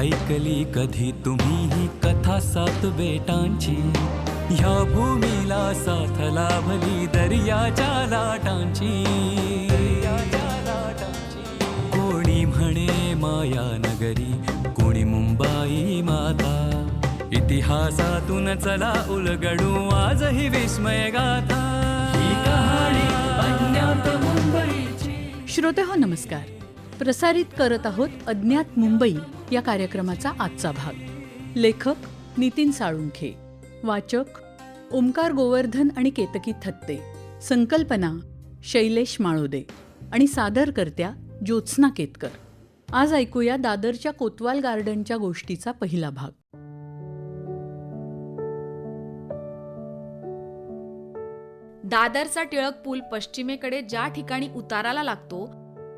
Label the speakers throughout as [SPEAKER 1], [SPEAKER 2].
[SPEAKER 1] ऐकली कधी तुम्ही ही कथा सात बेटांची? ह्या भूमीला साथ लाभली दर्याच्या लाटांची. कोणी म्हणे माया नगरी, कोणी मुंबाई माता. इतिहासातून चला उलगडू आजही विस्मय गाथा. ही कहाणी अज्ञात मुंबईची.
[SPEAKER 2] श्रोतेहो नमस्कार. प्रसारित करत आहोत अज्ञात मुंबई या कार्यक्रमाचा आजचा भाग. लेखक नितीन साळुंखे, वाचक ओमकार गोवर्धन आणि केतकी थत्ते, संकल्पना शैलेश माळोदे आणि सादरकर्त्या ज्योत्स्ना केतकर. आज ऐकूया दादरच्या कोतवाल गार्डनच्या गोष्टीचा पहिला भाग.
[SPEAKER 3] दादरचा टिळक पूल पश्चिमेकडे ज्या ठिकाणी उताराला लागतो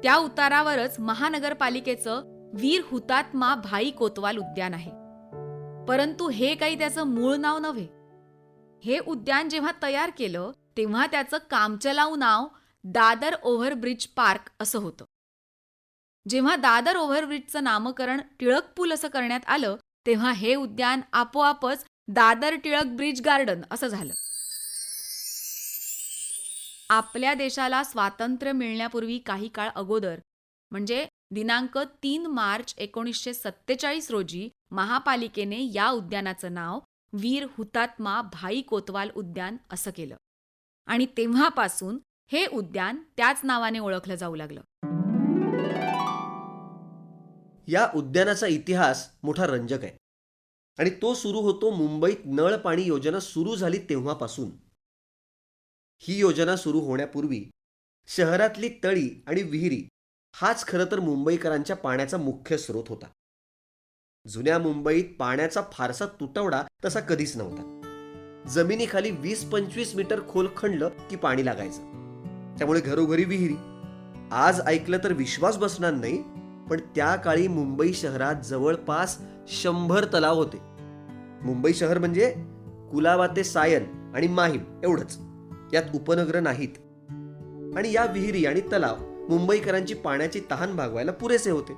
[SPEAKER 3] त्या उतारावरच महानगरपालिकेचं वीर हुतात्मा भाई कोतवाल उद्यान आहे. परंतु हे काही त्याचं मूळ नाव नव्हे. हे उद्यान जेव्हा तयार केलं तेव्हा त्याचं कामचलाऊ नाव दादर ओव्हरब्रिज पार्क असं होतं. जेव्हा दादर ओव्हरब्रिजचं नामकरण टिळक पूल असं करण्यात आलं तेव्हा हे उद्यान आपोआपच दादर टिळक ब्रिज गार्डन असं झालं. आपल्या देशाला स्वातंत्र्य मिळण्यापूर्वी काही काळ अगोदर म्हणजे दिनांक 3 मार्च 1947 रोजी महापालिकेने या उद्यानाचं नाव वीर हुतात्मा भाई कोतवाल उद्यान असं केलं आणि तेव्हापासून हे उद्यान त्याच नावाने ओळखलं जाऊ लागलं.
[SPEAKER 4] या उद्यानाचा इतिहास मोठा रंजक आहे आणि तो सुरू होतो मुंबईत नळ पाणी योजना सुरू झाली तेव्हापासून. ही योजना सुरू होण्यापूर्वी शहरातली तळी आणि विहिरी हाच खरं तर मुंबईकरांच्या पाण्याचा मुख्य स्रोत होता. जुन्या मुंबईत पाण्याचा फारसा तुटवडा तसा कधीच नव्हता. जमिनीखाली 20-25 मीटर खोल खणलं की पाणी लागायचं. त्यामुळे घरोघरी विहिरी. आज ऐकलं तर विश्वास बसणार नाही, पण त्या काळी मुंबई शहरात जवळपास 100 तलाव होते. मुंबई शहर म्हणजे कुलाबा ते सायन आणि माहीम एवढंच. यात उपनगर नाहीत. आणि या विहिरी आणि तलाव मुंबईकरांची पाण्याची तहान भागवायला पुरेसे होते.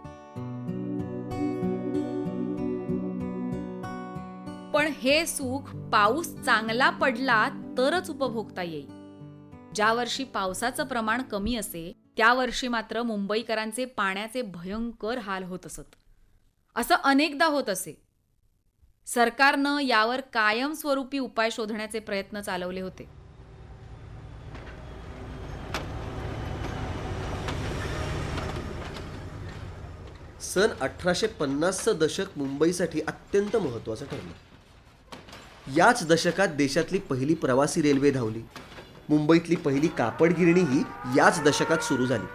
[SPEAKER 3] पण हे सुख पाऊस चांगला पडला तरच उपभोगता येईल. ज्या वर्षी पावसाचं प्रमाण कमी असे त्या वर्षी मात्र मुंबईकरांचे पाण्याचे भयंकर हाल होत असत. असं अनेकदा होत असे. सरकारनं यावर कायमस्वरूपी उपाय शोधण्याचे प्रयत्न चालवले होते.
[SPEAKER 4] सन 1850चं दशक मुंबईसाठी अत्यंत महत्त्वाचं ठरलं. याच दशकात देशातली पहिली प्रवासी रेल्वे धावली. मुंबईतली पहिली कापड गिरणीही याच दशकात सुरू झाली.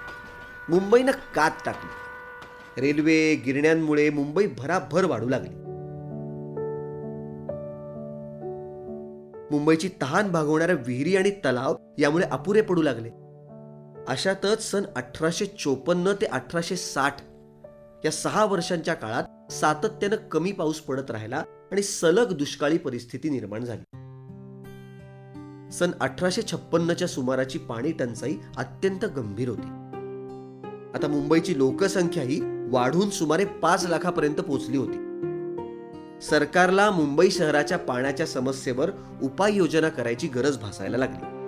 [SPEAKER 4] मुंबईनं कात टाकली. रेल्वे गिरण्यांमुळे मुंबई भराभर वाढू लागली. मुंबईची तहान भागवणाऱ्या विहिरी आणि तलाव यामुळे अपुरे पडू लागले. अशातच सन 1854 ते 1860 या 6 वर्षांच्या काळात सातत्यानं कमी पाऊस पडत राहिला आणि सलग दुष्काळी परिस्थिती निर्माण झाली. सन 1856च्या सुमाराची पाणी टंचाई अत्यंत गंभीर होती. आता मुंबईची लोकसंख्याही वाढून सुमारे 5 लाखापर्यंत पोहोचली होती. सरकारला मुंबई शहराच्या पाण्याच्या समस्येवर उपाययोजना करायची गरज भासायला लागली.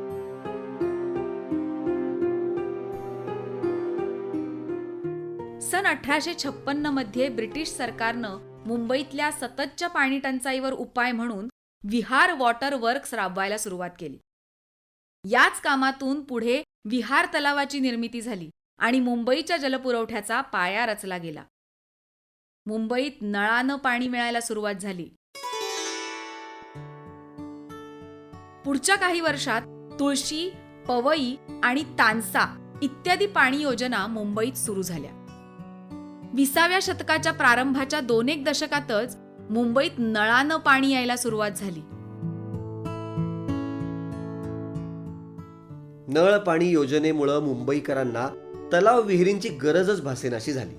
[SPEAKER 3] सन 1856 मध्ये ब्रिटिश सरकारनं मुंबईतल्या सततच्या पाणी टंचाईवर उपाय म्हणून विहार वॉटर वर्क्स राबवायला सुरुवात केली. याच कामातून पुढे विहार तलावाची निर्मिती झाली आणि मुंबईच्या जलपुरवठ्याचा पाया रचला गेला. मुंबईत नळानं पाणी मिळायला सुरुवात झाली. पुढच्या काही वर्षात तुळशी, पवई आणि तानसा इत्यादी पाणी योजना मुंबईत सुरू झाल्या. 20व्या शतकाच्या प्रारंभाच्या 2-1 दशकातच मुंबईत नळानं पाणी यायला सुरुवात झाली.
[SPEAKER 4] नळ पाणी योजनेमुळे मुंबईकरांना तलाव विहिरींची गरजच भासेनाशी झाली.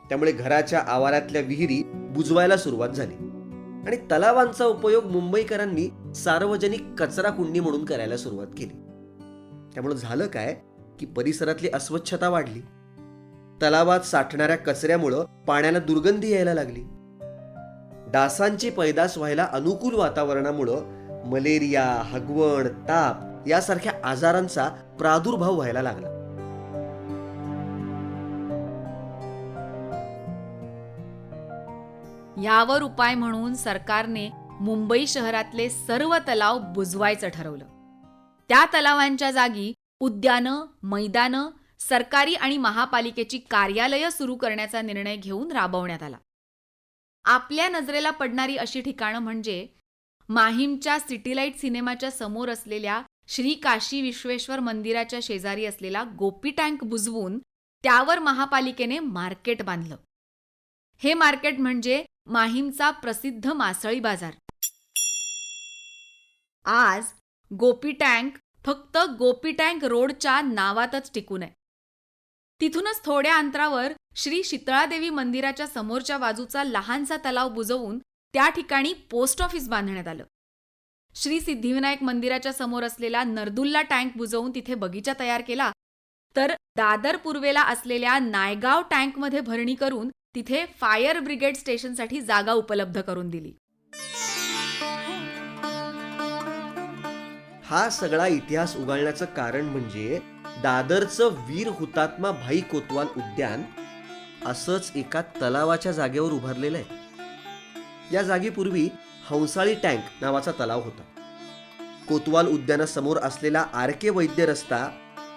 [SPEAKER 4] त्यामुळे घराच्या आवारातल्या विहिरी बुजवायला सुरुवात झाली आणि तलावांचा उपयोग मुंबईकरांनी सार्वजनिक कचरा कुंडी म्हणून करायला सुरुवात केली. त्यामुळे झालं काय की परिसरातली अस्वच्छता वाढली. तलावात साठणाऱ्या कचऱ्यामुळे पाण्याला दुर्गंधी यायला लागली. डासांची पैदास व्हायला अनुकूल वातावरणामुळं मलेरिया, हगवण, ताप यासारख्या आजारांचा प्रादुर्भाव व्हायला लागला.
[SPEAKER 3] यावर उपाय म्हणून सरकारने मुंबई शहरातले सर्व तलाव बुजवायचं ठरवलं. त्या तलावांच्या जागी उद्यानं, मैदानं, सरकारी आणि महापालिकेची कार्यालयं सुरू करण्याचा निर्णय घेऊन राबवण्यात आला. आपल्या नजरेला पडणारी अशी ठिकाणं म्हणजे माहीमच्या सिटीलाईट सिनेमाच्या समोर असलेल्या श्री काशी विश्वेश्वर मंदिराच्या शेजारी असलेला गोपी टँक बुजवून त्यावर महापालिकेने मार्केट बांधलं. हे मार्केट म्हणजे माहीमचा प्रसिद्ध मासळी बाजार. आज गोपी टँक फक्त गोपी टँक रोडच्या नावातच टिकून आहे. तिथूनच थोड्या अंतरावर श्री शीतळादेवी मंदिराच्या समोरच्या बाजूचा लहानसा तलाव बुजवून त्या ठिकाणी पोस्ट ऑफिस बांधण्यात आलं. श्री सिद्धिविनायक मंदिराच्या समोर असलेला नरदुल्ला टँक बुजवून तिथे बगीचा तयार केला. तर दादर पूर्वेला असलेल्या नायगाव टँकमध्ये भरणी करून तिथे फायर ब्रिगेड स्टेशनसाठी जागा उपलब्ध करून दिली.
[SPEAKER 4] हा सगळा इतिहास उगाळण्याचं कारण म्हणजे दादरचं वीर हुतात्मा भाई कोतवाल उद्यान असंच एका तलावाच्या जागेवर उभारलेलं आहे. या जागेपूर्वी हंसाळी टँक नावाचा तलाव होता. कोतवाल उद्यानासमोर असलेला आर के वैद्य रस्ता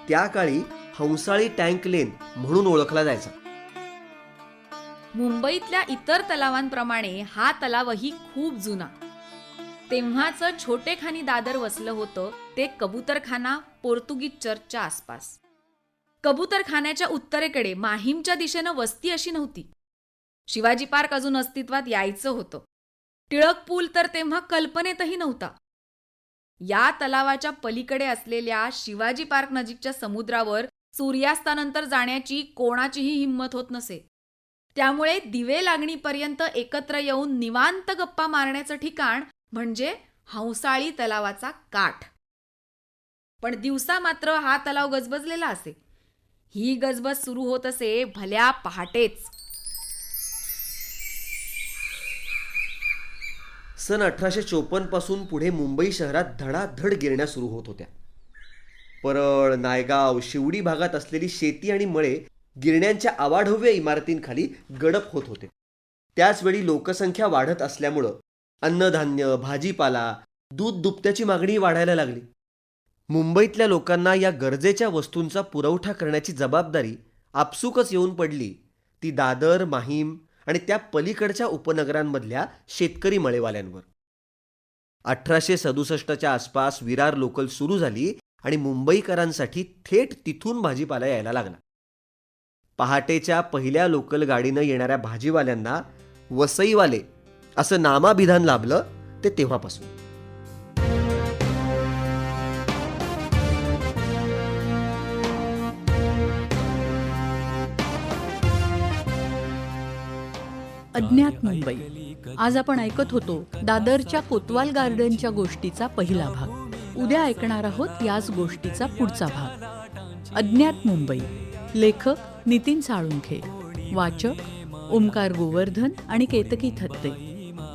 [SPEAKER 4] त्या काळी हंसाळी टँक लेन म्हणून ओळखला जायचा.
[SPEAKER 3] मुंबईतल्या इतर तलावांप्रमाणे हा तलावही खूप जुना. तेव्हाचं छोटेखानी दादर वसलं होतं ते कबूतरखाना पोर्तुगीज चर्चच्या आसपास. कबूतरखान्याच्या उत्तरेकडे माहीमच्या दिशेनं वस्ती अशी नव्हती. शिवाजी पार्क अजून अस्तित्वात यायचं होतं. टिळक पूल तर तेव्हा कल्पनेतही नव्हता. या तलावाच्या पलीकडे असलेल्या शिवाजी पार्क नजीकच्या समुद्रावर सूर्यास्तानंतर जाण्याची कोणाचीही हिंमत होत नसे. त्यामुळे दिवे लागणीपर्यंत एकत्र येऊन निवांत गप्पा मारण्याचं ठिकाण म्हणजे हंसाळी तलावाचा काठ. पण दिवसा मात्र हा तलाव गजबजलेला असे. ही गजबज सुरू होत असे भल्या पहाटेच.
[SPEAKER 4] सन 1854 पासून पुढे मुंबई शहरात धडाधड गिरण्या सुरू होत होत्या. परळ, नायगाव, शिवडी भागात असलेली शेती आणि मळे गिरण्यांच्या अवाढव्य इमारतींखाली गडप होत होते. त्याचवेळी लोकसंख्या वाढत असल्यामुळं अन्नधान्य, भाजीपाला, दूध दुभत्याची मागणी वाढायला लागली. मुंबईतल्या लोकांना या गरजेच्या वस्तूंचा पुरवठा करण्याची जबाबदारी आपसूकच येऊन पडली ती दादर, माहीम आणि त्या पलीकडच्या उपनगरांमधल्या शेतकरी मळेवाल्यांवर. 1867च्या आसपास विरार लोकल सुरू झाली आणि मुंबईकरांसाठी थेट तिथून भाजीपाला यायला लागला. पहाटेच्या पहिल्या लोकल गाडीनं येणाऱ्या भाजीवाल्यांना वसईवाले असं नामाभिधान लाभलं ते तेव्हापासून.
[SPEAKER 2] अज्ञात मुंबई. आज आपण ऐकत होतो दादरच्या कोतवाल गार्डनच्या गोष्टीचा पहिला भाग. उद्या ऐकणार आहोत याच गोष्टीचा पुढचा भाग. अज्ञात मुंबई. लेखक नितीन साळुंखे. वाचक ओमकार गोवर्धन आणि केतकी थत्ते.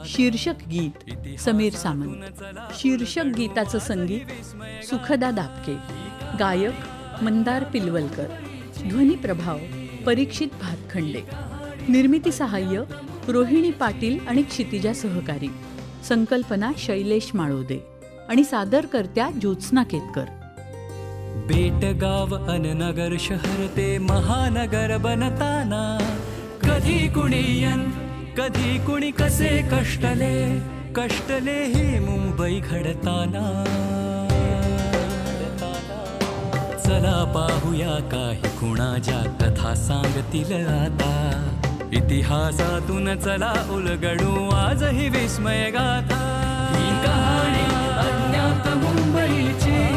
[SPEAKER 2] शीर्षक गीत समीर सामंत. शीर्षक गीताचं संगीत सुखदा दापके. गायक मंदार पिलवलकर. ध्वनी प्रभाव परीक्षित भातखंडे. निर्मिती सहाय्य रोहिणी पाटील आणि क्षितिजा सहकारी. संकल्पना शैलेश माळोदे आणि सादरकर्त्या ज्योत्स्ना केतकर.
[SPEAKER 1] बेटगाव अन नगर शहर ते महानगर बनताना कधी कुणी यन कधी कुणी कसे कष्टले ही मुंबई घडताना. चला पाहूया काही कुणाच्या कथा सांगतील आता. इतिहासातून चला उलगडू आजही विस्मय गाथा. ही कहाणी अज्ञात मुंबईची.